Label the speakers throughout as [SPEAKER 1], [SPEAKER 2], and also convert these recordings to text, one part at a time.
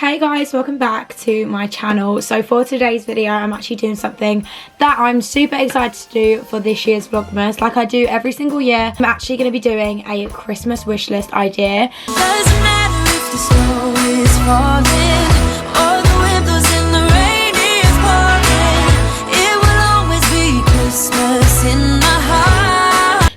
[SPEAKER 1] Hey guys, welcome back to my channel. So for today's video, I'm actually doing something that I'm super excited to do for this year's Vlogmas. Like I do every single year, I'm actually going to be doing a Christmas wish list idea.
[SPEAKER 2] Doesn't matter if the snow is falling or the wind blows and the rain is pouring, it will always be Christmas in my heart.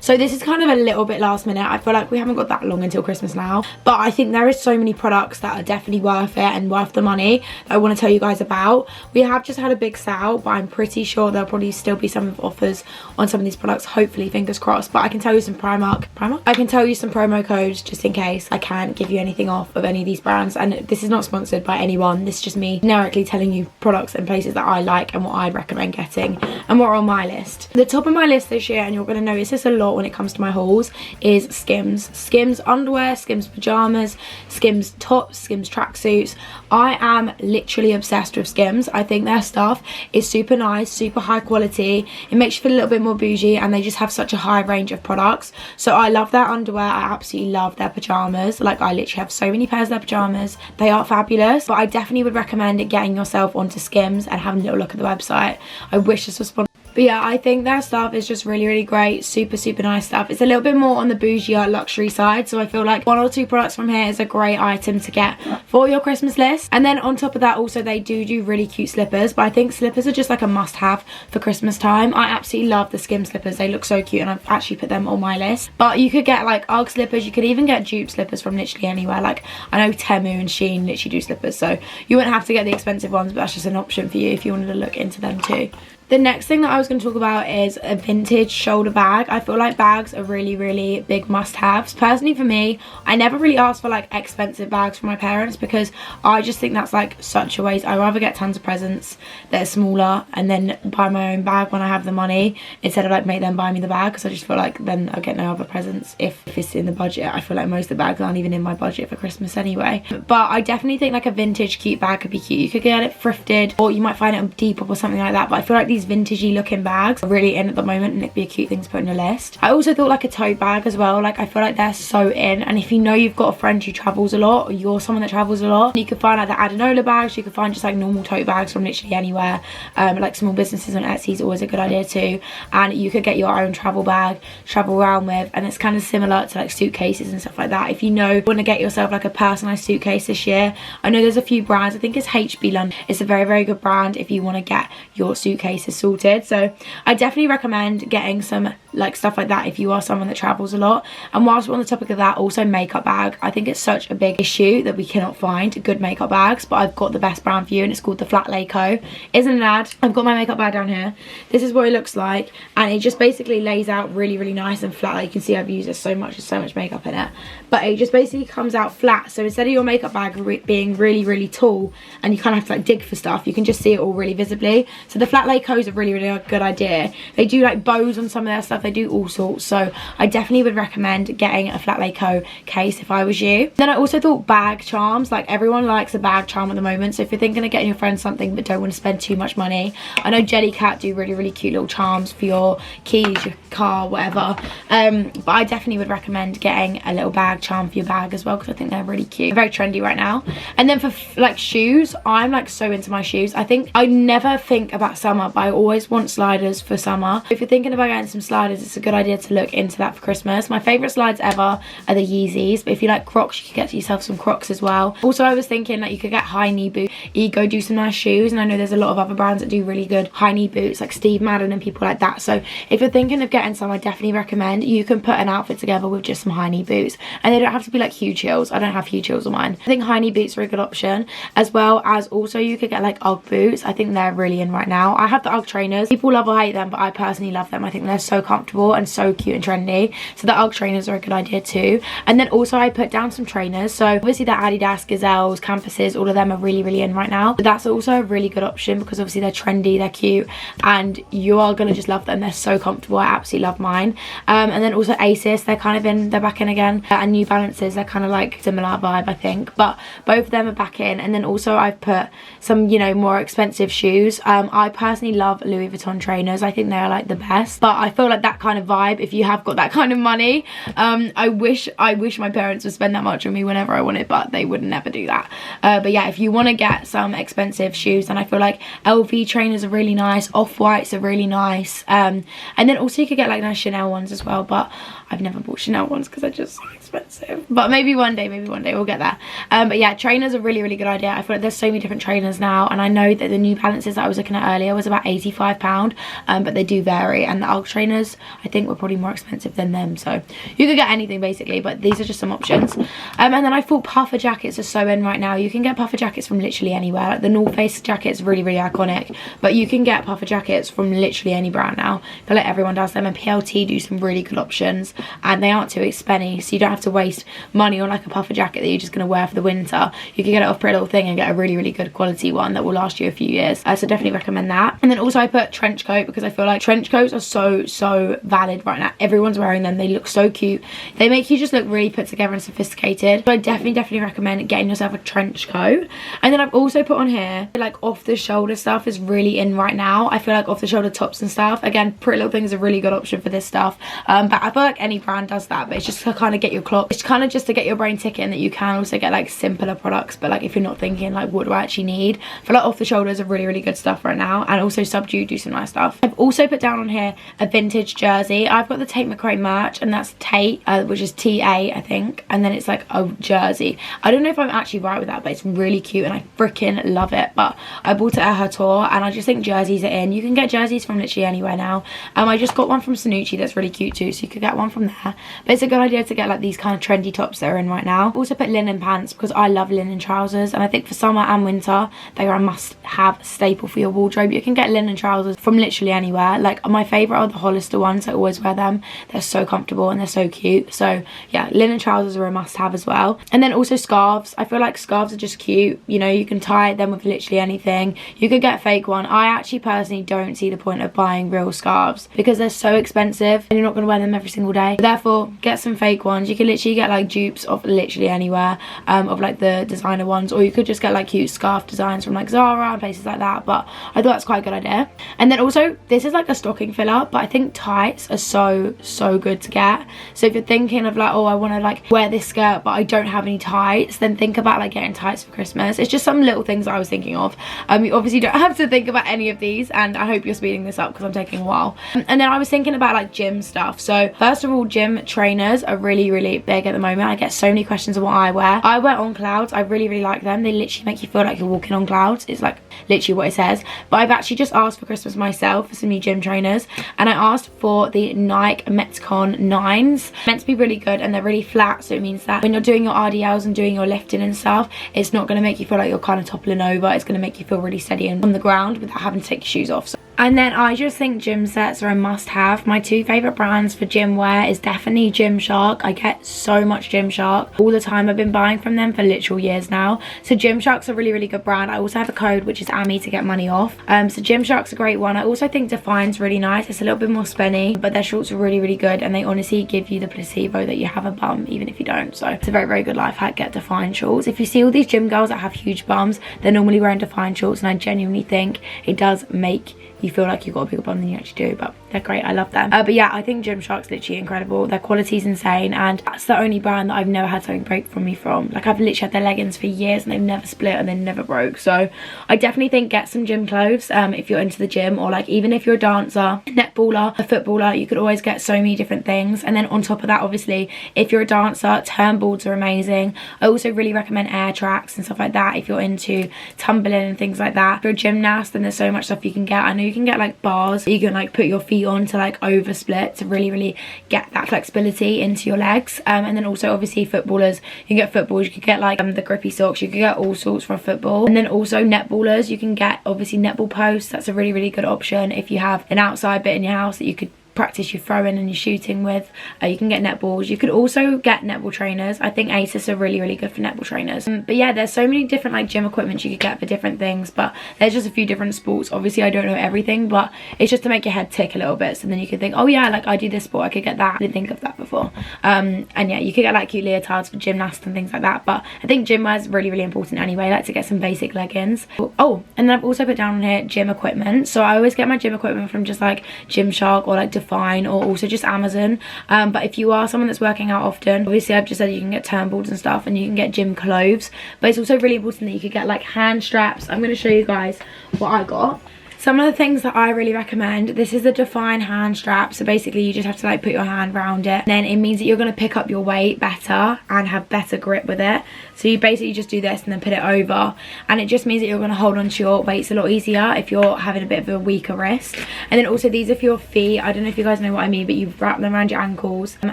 [SPEAKER 1] So this is kind of a little bit last minute. I feel like we haven't got that long until Christmas now, but I think there is so many products that are definitely worth it and worth the money that I want to tell you guys about. We have just had a big sale, but I'm pretty sure there'll probably still be some offers on some of these products, hopefully, fingers crossed. But I can tell you some I can tell you some promo codes just in case. I can't give you anything off of any of these brands, and this is not sponsored by anyone. This is just me generically telling you products and places that I like and what I'd recommend getting and what are on my list. The top of my list this year, and you're going to notice this a lot when it comes to my hauls, is Skims. Skims underwear, Skims pajamas, Skims tops, Skims tracksuits. I am literally obsessed with Skims. I think their stuff is super nice, super high quality. It makes you feel a little bit more bougie, and they just have such a high range of products. So I love their underwear. I absolutely love their pajamas. Like I literally have so many pairs of their pajamas. They are fabulous, but I definitely would recommend getting yourself onto Skims and having a little look at the website. I wish this was sponsored. But yeah, I think their stuff is just really great. Super nice stuff. It's a little bit more on the bougie luxury side, so I feel like 1 or 2 products from here is a great item to get for your Christmas list. And then on top of that, also they do really cute slippers, but I think slippers are just like a must-have for Christmas time. I absolutely love the Skim slippers. They look so cute, and I've actually put them on my list. But you could get like UGG slippers. You could even get dupe slippers from literally anywhere. Like I know Temu and Shein literally do slippers, so you wouldn't have to get the expensive ones, but that's just an option for you if you wanted to look into them too. The next thing that I was going to talk about is a vintage shoulder bag. I feel like bags are really big must-haves. Personally for me, I never really asked for like expensive bags from my parents because I just think that's like such a waste. I rather get tons of presents that are smaller and then buy my own bag when I have the money instead of like make them buy me the bag, because I just feel like then I'll get no other presents if it's in the budget. I feel like most of the bags aren't even in my budget for Christmas anyway. But I definitely think like a vintage cute bag could be cute. You could get it thrifted, or you might find it on Depop or something like that, but I feel like these vintagey looking bags are really in at the moment, and it'd be a cute thing to put on your list. I also thought like a tote bag as well. Like I feel like they're so in, and if you know you've got a friend who travels a lot, or you're someone that travels a lot, you could find like the Adenola bags. You could find just like normal tote bags from literally anywhere. Like small businesses on Etsy is always a good idea too, and you could get your own travel bag, travel around with, and it's kind of similar to like suitcases and stuff like that. If you know you want to get yourself like a personalized suitcase this year, I know there's a few brands. I think it's HB London. It's a very good brand if you want to get your suitcases sorted. So I definitely recommend getting some like stuff like that if you are someone that travels a lot. And whilst we're on the topic of that, also makeup bag. I think it's such a big issue that we cannot find good makeup bags, but I've got the best brand for you, and it's called the Flat Lay Co. Isn't an ad. I've got my makeup bag down here. This is what it looks like, and it just basically lays out really nice and flat. Like you can see, I've used it so much. There's so much makeup in it, but it just basically comes out flat. So instead of your makeup bag being really tall and you kind of have to like dig for stuff, you can just see it all really visibly. So the Flat Lay Co is a really good idea. They do like bows on some of their stuff. They do all sorts, so I definitely would recommend getting a Flat Lay Co case if I was you. Then I also thought bag charms. Like everyone likes a bag charm at the moment, so if you're thinking of getting your friend something but don't want to spend too much money, I know Jellycat do really cute little charms for your keys, your car, whatever, but I definitely would recommend getting a little bag charm for your bag as well, because I think they're really cute, very trendy right now. And then for like shoes, I'm like so into my shoes. I think I never think about summer, but I always want sliders for summer. If you're thinking about getting some sliders, it's a good idea to look into that for Christmas. My favorite slides ever are the Yeezys, but if you like Crocs, you could get yourself some Crocs as well. Also, I was thinking that you could get high knee boots. Ego do some nice shoes, and I know there's a lot of other brands that do really good high knee boots, like Steve Madden and people like that. So if you're thinking of getting some, I definitely recommend you can put an outfit together with just some high knee boots, and they don't have to be like huge heels. I don't have huge heels on mine. I think high knee boots are a good option, as well as also you could get like UGG boots. I think they're really in right now. I have the UGG trainers. People love or hate them, but I personally love them. I think they're so comfortable and so cute and trendy. So the UGG trainers are a good idea too. And then also I put down some trainers. So obviously the Adidas, Gazelles, Campuses, all of them are really in right now. But that's also a really good option because obviously they're trendy, they're cute, and you are gonna just love them. They're so comfortable. I absolutely love mine. And then also Asus, they're back in again. And New Balances, they're kind of like similar vibe, I think. But both of them are back in. And then also I've put some, you know, more expensive shoes. I personally love Louis Vuitton trainers. I think they're like the best, but I feel like that kind of vibe, if you have got that kind of money, I wish my parents would spend that much on me whenever I wanted, but they would never do that. But yeah, if you want to get some expensive shoes, then I feel like LV trainers are really nice, Off-Whites are really nice, and then also you could get like nice Chanel ones as well, but I've never bought Chanel ones because they're just so expensive. But maybe one day we'll get there. But yeah, trainers are really good idea. I feel like there's so many different trainers now, and I know that the New Balances that I was looking at earlier was about £85, but they do vary, and the UGG trainers I think were probably more expensive than them, so you could get anything basically, but these are just some options. And then I thought puffer jackets are so in right now. You can get puffer jackets from literally anywhere. Like the North Face jacket is really iconic, but you can get puffer jackets from literally any brand now. I feel like everyone does them, and PLT do some really good options, and they aren't too expensive, so you don't have to waste money on like a puffer jacket that you're just going to wear for the winter. You can get it off Pretty Little Thing and get a really good quality one that will last you a few years, so definitely recommend that. And then also I put trench coat because I feel like trench coats are so valid right now. Everyone's wearing them, they look so cute, they make you just look really put together and sophisticated, so I definitely recommend getting yourself a trench coat. And then I've also put on here like off the shoulder stuff is really in right now. I feel like off the shoulder tops and stuff, again, Pretty Little Thing is a really good option for this stuff, but I feel like any brand does that, but it's just to kind of get your clock, it's kind of just to get your brain ticking that you can also get like simpler products. But like if you're not thinking like what do I actually need, I feel like off the shoulders are really good stuff right now, and also Subdued do some nice stuff. I've also put down on here a vintage jersey. I've got the Tate McRae merch, and that's Tate, which is TA I think, and then it's like a jersey. I don't know if I'm actually right with that, but it's really cute and I freaking love it. But I bought it at her tour, and I just think jerseys are in. You can get jerseys from literally anywhere now. I just got one from Sanucci that's really cute too, so you could get one from there. But it's a good idea to get like these kind of trendy tops that are in right now. Also put linen pants because I love linen trousers, and I think for summer and winter they are a must-have staple for your wardrobe. You can get linen trousers from literally anywhere. Like my favourite are the Hollister ones. I always wear them. They're so comfortable and they're so cute. So yeah, linen trousers are a must-have as well. And then also scarves. I feel like scarves are just cute. You know, you can tie them with literally anything. You could get a fake one. I actually personally don't see the point of buying real scarves because they're so expensive and you're not going to wear them every single day. Therefore, get some fake ones. You can literally get like dupes of literally anywhere, of like the designer ones, or you could just get like cute scarf designs from like Zara and places like that. But I thought that's quite a good idea. And then also, this is like a stocking filler, but I think tights are so good to get. So if you're thinking of like, oh, I want to like wear this skirt but I don't have any tights, then think about like getting tights for Christmas. It's just some little things I was thinking of. You obviously don't have to think about any of these, and I hope you're speeding this up because I'm taking a while. And then I was thinking about like gym stuff. So first of all, gym trainers are really big at the moment. I get so many questions on what I wear. I wear On Clouds. I really like them. They literally make you feel like you're walking on clouds. It's like literally what it says. But I've actually just asked for Christmas myself for some new gym trainers, and I asked for the Nike Metcon 9s. Meant to be really good, and they're really flat, so it means that when you're doing your RDLs and doing your lifting and stuff, it's not going to make you feel like you're kind of toppling over. It's going to make you feel really steady and on the ground without having to take your shoes off. And then I just think gym sets are a must-have. My two favourite brands for gym wear is definitely Gymshark. I get so much Gymshark all the time. I've been buying from them for literal years now. So Gymshark's a really good brand. I also have a code which is AMI to get money off. So Gymshark's a great one. I also think Define's really nice. It's a little bit more spenny, but their shorts are really good, and they honestly give you the placebo that you have a bum even if you don't. So it's a very good life hack. Get Define shorts. If you see all these gym girls that have huge bums, they're normally wearing Define shorts, and I genuinely think it does make you feel like you've got a bigger bum than you actually do. But they're great, I love them. But yeah, I think Gymshark's literally incredible. Their quality's insane, and that's the only brand that I've never had something break from me from. Like I've literally had their leggings for years and they've never split and they never broke. So I definitely think get some gym clothes if you're into the gym, or like even if you're a dancer, netballer, a footballer, you could always get so many different things. And then on top of that, obviously, if you're a dancer, turnboards are amazing. I also really recommend air tracks and stuff like that if you're into tumbling and things like that. If you're a gymnast, then there's so much stuff you can get. I know you can get like bars you can like put your feet on to like over split to really get that flexibility into your legs. And then also obviously footballers, you can get footballs, you could get like the grippy socks, you could get all sorts from football. And then also netballers, you can get obviously netball posts. That's a really good option if you have an outside bit in your house that you could practice your throwing and your shooting with. You can get netballs. You could also get netball trainers. I think ASIS are really, really good for netball trainers. But yeah, there's so many different like gym equipment you could get for different things, but there's just a few different sports. Obviously I don't know everything, but it's just to make your head tick a little bit, so then you could think, oh yeah, like I do this sport, I could get that. I didn't think of that before. And yeah, you could get like cute leotards for gymnasts and things like that, but I think gym wear is really, really important anyway. I like to get some basic leggings. Oh, and then I've also put down on here gym equipment. So I always get my gym equipment from just like Gymshark or like Define, or also just Amazon. But if you are someone that's working out often, obviously I've just said you can get turnballs and stuff, and you can get gym clothes, but it's also really important that you could get like hand straps. I'm going to show you guys what I got. Some of the things that I really recommend, this is the Define hand strap. So basically you just have to like put your hand around it, and then it means that you're going to pick up your weight better and have better grip with it. So you basically just do this and then put it over, and it just means that you're going to hold on to your weights a lot easier if you're having a bit of a weaker wrist. And then also these are for your feet. I don't know if you guys know what I mean, but you wrap them around your ankles. And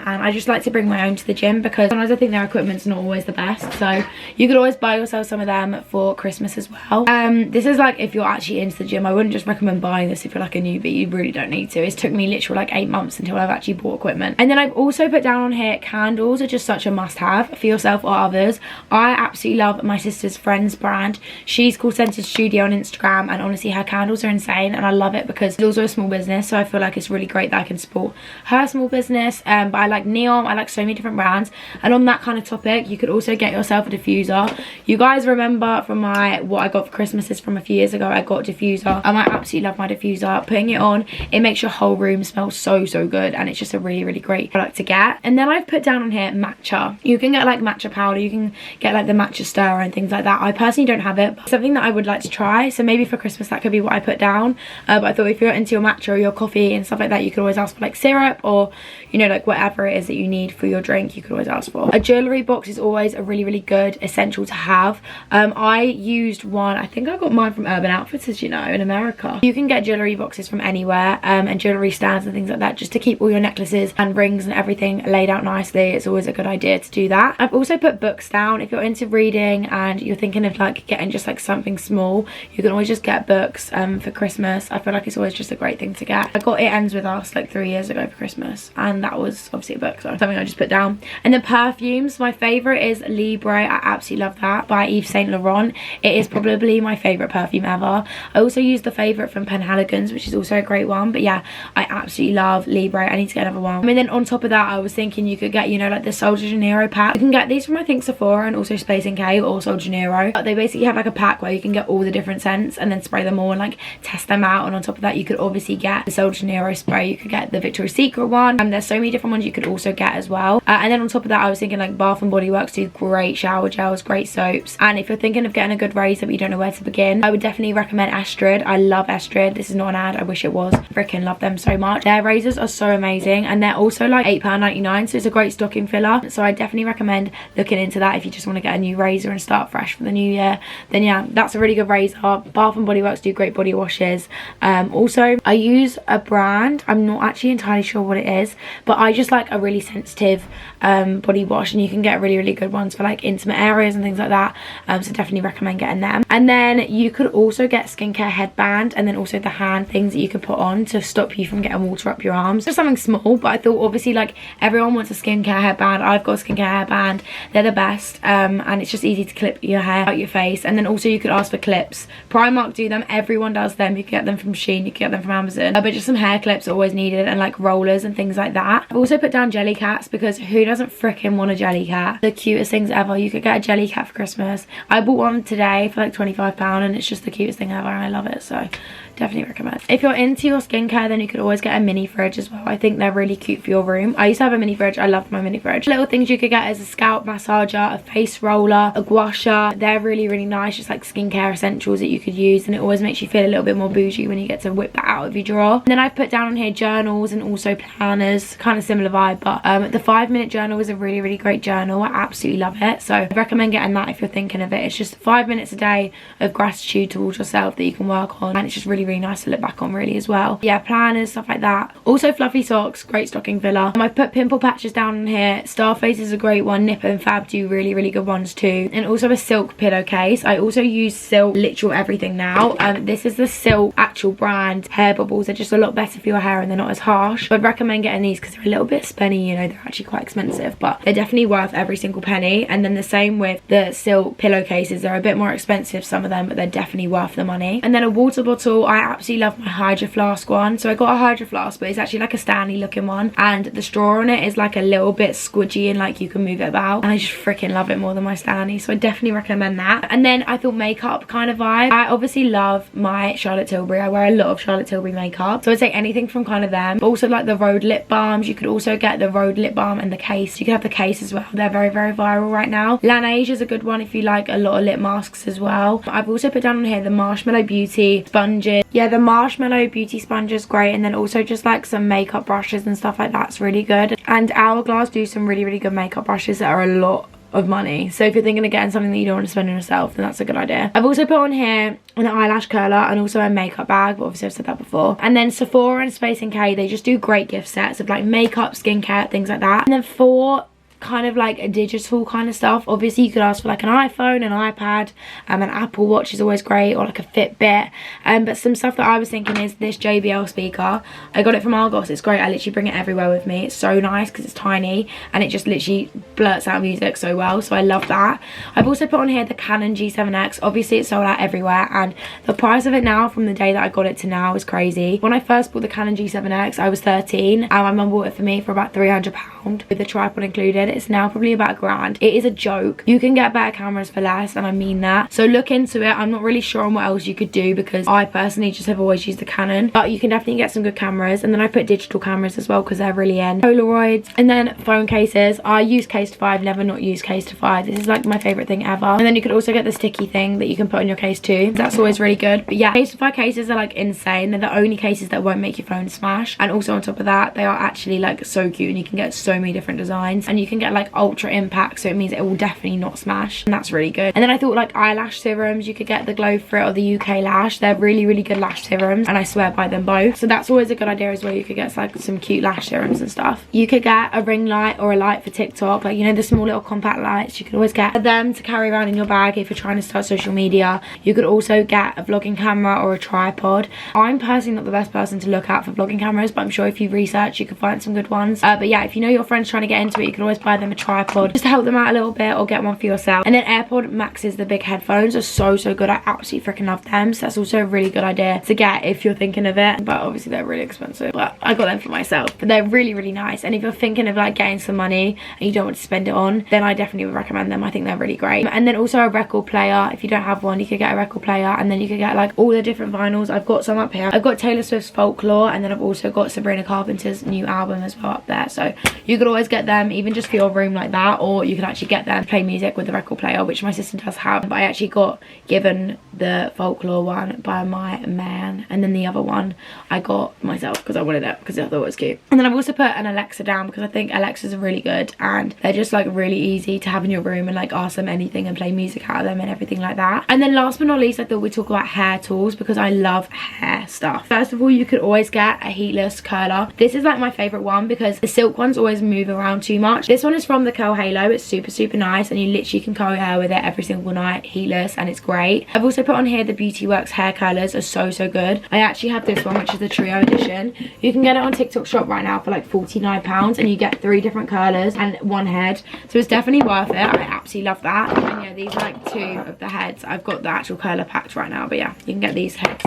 [SPEAKER 1] I just like to bring my own to the gym, because sometimes I think their equipment's not always the best. So you could always buy yourself some of them for Christmas as well. This is like if you're actually into the gym. I wouldn't just recommend buying this if you're like a newbie. You really don't need to. It's took me literally like 8 months until I've actually bought equipment. And then I've also put down on here, candles are just such a must have for yourself or others. I absolutely love my sister's friend's brand. She's called Scented Studio on Instagram, and honestly her candles are insane, and I love it because it's also a small business, so I feel like it's really great that I can support her small business. But I like Neon, I like so many different brands. And on that kind of topic, you could also get yourself a diffuser. You guys remember from my what I got for Christmases from a few years ago, I got a diffuser, and I absolutely love my diffuser. Putting it on, it makes your whole room smell so good, and it's just a really, really great product to get. And then I've put down on here matcha. You can get like matcha powder, you can get like the matcha stir and things like that. I personally don't have it, but something that I would like to try, so maybe for Christmas that could be what I put down. But I thought if you're into your matcha or your coffee and stuff like that, you could always ask for like syrup, or you know, like whatever it is that you need for your drink, you could always ask for. A jewellery box is always a really, really good essential to have. I used one, I think I got mine from Urban Outfitters, as you know, in America. You can get jewellery boxes from anywhere, and jewellery stands and things like that, just to keep all your necklaces and rings and everything laid out nicely. It's always a good idea to do that. I've also put books down. If you're into reading and you're thinking of like getting just like something small, you can always just get books for Christmas. I feel like it's always just a great thing to get. I got It Ends With Us like 3 years ago for Christmas, and that was obviously a book, so something I just put down. And then perfumes, my favourite is Libre. I absolutely love that, by Yves Saint Laurent. It is probably my favourite perfume ever. I also use the favourite from Penhaligon's, which is also a great one, but yeah, I absolutely love Libre. I need to get another one. And then on top of that, I was thinking you could get, you know, like the Sol de Janeiro pack. You can get these from I think Sephora and also Space NK or Sol de Janeiro, but they basically have like a pack where you can get all the different scents and then spray them all and like test them out. And on top of that, you could obviously get the Sol de Janeiro spray, you could get the Victoria's Secret one, and there's so many different ones you could also get as well. And then on top of that, I was thinking like Bath and Body Works do great shower gels, great soaps. And if you're thinking of getting a good razor but you don't know where to begin, I would definitely recommend Astrid. I love Astrid. This is not an ad, I wish it was. Freaking love them so much. Their razors are so amazing, and they're also like £8.99, so it's a great stocking filler. So I definitely recommend looking into that if you just want to get a new razor and start fresh for the new year. Then yeah, that's a really good razor. Bath and Body Works do great body washes. Also I use a brand, I'm not actually entirely sure what it is, but I just like a really sensitive body wash, and you can get really, really good ones for like intimate areas and things like that. So definitely recommend getting them. And then you could also get skincare headband, and then also the hand things that you could put on to stop you from getting water up your arms. Just something small, but I thought obviously like everyone wants a skincare headband. I've got a skincare headband, they're the best, and it's just easy to clip your hair out your face. And then also you could ask for clips. Primark do them, everyone does them. You can get them from Shein, you can get them from Amazon, but just some hair clips are always needed, and like rollers and things like that. I've also put down jelly cats, because who doesn't freaking want a jelly cat? The cutest things ever. You could get a jelly cat for Christmas. I bought one today for like £25, and it's just the cutest thing ever, and I love it, so definitely recommend. If you're into your skincare, then you could always get a mini fridge as well. I think they're really cute for your room. I used to have a mini fridge. I love my mini fridge. Little things you could get is a scalp massager, a face roller, a gua sha. They're really, really nice, just like skincare essentials that you could use, and it always makes you feel a little bit more bougie when you get to whip that out of your drawer. And then I've put down on here journals and also planners, kind of similar vibe, but the 5-minute journal is a really, really great journal. I absolutely love it, so I recommend getting that if you're thinking of it. It's just 5 minutes a day of gratitude towards yourself that you can work on, and it's just really, really nice to look back on really as well. Yeah, planners, stuff like that. Also fluffy socks, great stocking filler. I've put pimple patches down in here. Starface is a great one. Nipper and Fab do really good ones too. And also a silk pillowcase. I also use Silk literal everything now. This is the Silk actual brand hair bubbles. They're just a lot better for your hair and they're not as harsh. I'd recommend getting these because they're a little bit spenny, you know, they're actually quite expensive, but they're definitely worth every single penny. And then the same with the Silk pillowcases. They're a bit more expensive, some of them, but they're definitely worth the money. And then a water bottle. I absolutely love my Hydro Flask one. So I got a Hydro Flask, but it's actually like a Stanley looking one, and the straw on it is like a little bit squidgy and like you can move it about, and I just freaking love it more than my Stanley, so I definitely recommend that. And then I thought makeup kind of vibe. I obviously love my Charlotte Tilbury. I wear a lot of Charlotte Tilbury makeup, so I'd say anything from kind of them, but also like the Rhode lip balms. You could also get the Rhode lip balm and the case. You could have the case as well. They're very viral right now. Laneige is a good one if you like a lot of lip masks as well. I've also put down on here the Marshmallow Beauty sponges. Yeah, the Marshmallow Beauty sponge is great, and then also just like some makeup brushes and stuff like that's really good. And Hourglass do some really good makeup brushes that are a lot of money, so if you're thinking of getting something that you don't want to spend on yourself, then that's a good idea. I've also put on here an eyelash curler and also a makeup bag, but obviously I've said that before. And then Sephora and Space NK, they just do great gift sets of like makeup, skincare, things like that. And then for kind of like a digital kind of stuff, obviously you could ask for like an iPhone, an iPad, an Apple Watch is always great, or like a Fitbit. But some stuff that I was thinking is this JBL speaker. I got it from Argos. It's great. I literally bring it everywhere with me. It's so nice because it's tiny and it just literally blurts out music so well, so I love that. I've also put on here the Canon G7X. Obviously it's sold out everywhere, and the price of it now from the day that I got it to now is crazy. When I first bought the Canon G7X, I was 13 and my mum bought it for me for about £300 with the tripod included. It's now probably about £1,000. It is a joke. You can get better cameras for less, and I mean that. So look into it. I'm not really sure on what else you could do because I personally just have always used the Canon, but you can definitely get some good cameras. And then I put digital cameras as well because they're really in. Polaroids, and then phone cases. I use Case to 5, never not used Case to 5. This is like my favorite thing ever. And then you could also get the sticky thing that you can put on your case too. That's always really good. But yeah, Case to 5 cases are like insane. They're the only cases that won't make your phone smash, and also on top of that, they are actually like so cute, and you can get so many different designs, and you can get like ultra impact, so it means it will definitely not smash, and that's really good. And then I thought like eyelash serums. You could get the Glow Fit or the UK Lash. They're really good lash serums, and I swear by them both, so that's always a good idea as well. You could get like some cute lash serums and stuff. You could get a ring light or a light for TikTok, like, you know, the small little compact lights. You could always get them to carry around in your bag if you're trying to start social media. You could also get a vlogging camera or a tripod. I'm personally not the best person to look at for vlogging cameras, but I'm sure if you research you could find some good ones. But yeah, if you know your friends trying to get into it, you can always buy them a tripod just to help them out a little bit, or get one for yourself. And then AirPod Maxes, the big headphones, are so good. I absolutely freaking love them, so that's also a really good idea to get if you're thinking of it, but obviously they're really expensive, but I got them for myself. But they're really nice, and if you're thinking of like getting some money and you don't want to spend it on, then I definitely would recommend them. I think they're really great. And then also a record player. If you don't have one, you could get a record player, and then you could get like all the different vinyls. I've got some up here. I've got Taylor Swift's Folklore, and then I've also got Sabrina Carpenter's new album as well up there, so you could always get them even just for your room like that, or you can actually get them, play music with the record player, which my sister does have. But I actually got given the Folklore one by my man, and then the other one I got myself because I wanted it, because I thought it was cute. And then I've also put an Alexa down because I think Alexas are really good, and they're just like really easy to have in your room and like ask them anything and play music out of them and everything like that. And then last but not least, I thought we'd talk about hair tools because I love hair stuff. First of all, you could always get a heatless curler. This is like my favorite one because the silk ones always move around too much. This one is from the Curl Halo. It's super nice, and you literally can curl your hair with it every single night, heatless, and it's great. I've also put on here the Beauty Works hair curlers are so good. I actually have this one, which is the trio edition. You can get it on TikTok shop right now for like £49, and you get 3 different curlers and 1 head, so it's definitely worth it. I absolutely love that. And yeah, these are like 2 of the heads. I've got the actual curler packed right now, but yeah, you can get these heads.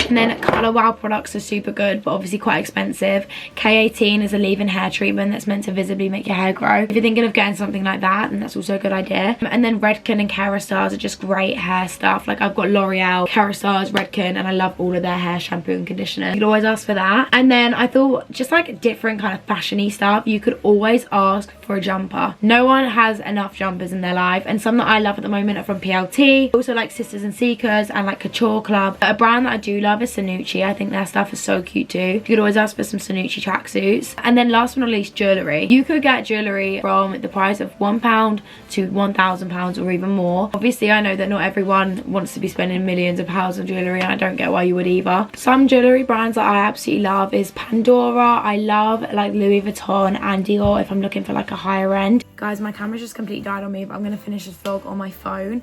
[SPEAKER 1] And then Colour Wow products are super good, but obviously quite expensive. K18 is a leave-in hair treatment that's meant to visibly make your hair grow. If you're thinking of getting something like that, then that's also a good idea. And then Redken and Kerastars are just great hair stuff. Like I've got L'Oreal, Kerastars, Redken, and I love all of their hair shampoo and conditioner. You could always ask for that. And then I thought just like different kind of fashiony stuff, you could always ask for a jumper. No one has enough jumpers in their life, and some that I love at the moment are from PLT. Also like Sisters and Seekers and like Couture Club. But a brand that I do love is Sanucci. I think their stuff is so cute too. You could always ask for some Sanucci tracksuits. And then last but not least, jewellery. You could get jewellery jewellery from the price of £1 to £1,000 or even more. Obviously, I know that not everyone wants to be spending millions of pounds on jewellery, and I don't get why you would either. Some jewellery brands that I absolutely love is Pandora. I love like Louis Vuitton and Dior if I'm looking for like a higher end. Guys, my camera's just completely died on me, but I'm going to finish this vlog on my phone.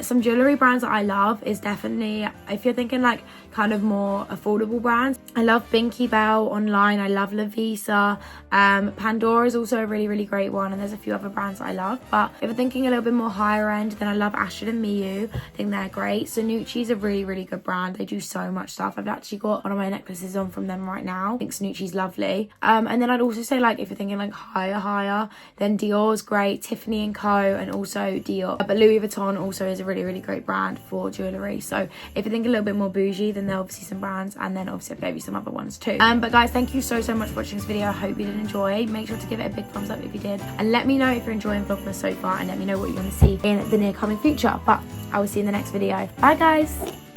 [SPEAKER 1] Some jewellery brands that I love is definitely, if you're thinking like kind of more affordable brands, I love Binky Bell online. I love La Visa. Pandora is also a really great one, and there's a few other brands that I love. But if you're thinking a little bit more higher end, then I love Ashton and Miyu. I think they're great. Sanucci's a really good brand. They do so much stuff. I've actually got one of my necklaces on from them right now. I think Sanucci's lovely. And then I'd also say like if you're thinking like higher, then Dior's great, Tiffany & Co, and also Dior. But Louis Vuitton also is a really great brand for jewellery. So if you're thinking a little bit more bougie, then there are obviously some brands, and then obviously I've gave you some other ones too. But guys, thank you so much for watching this video. I hope you did enjoy. Make sure to give it a big thumbs up if you did, and let me know if you're enjoying Vlogmas so far, and let me know what you want to see in the near coming future. But I will see you in the next video. Bye guys.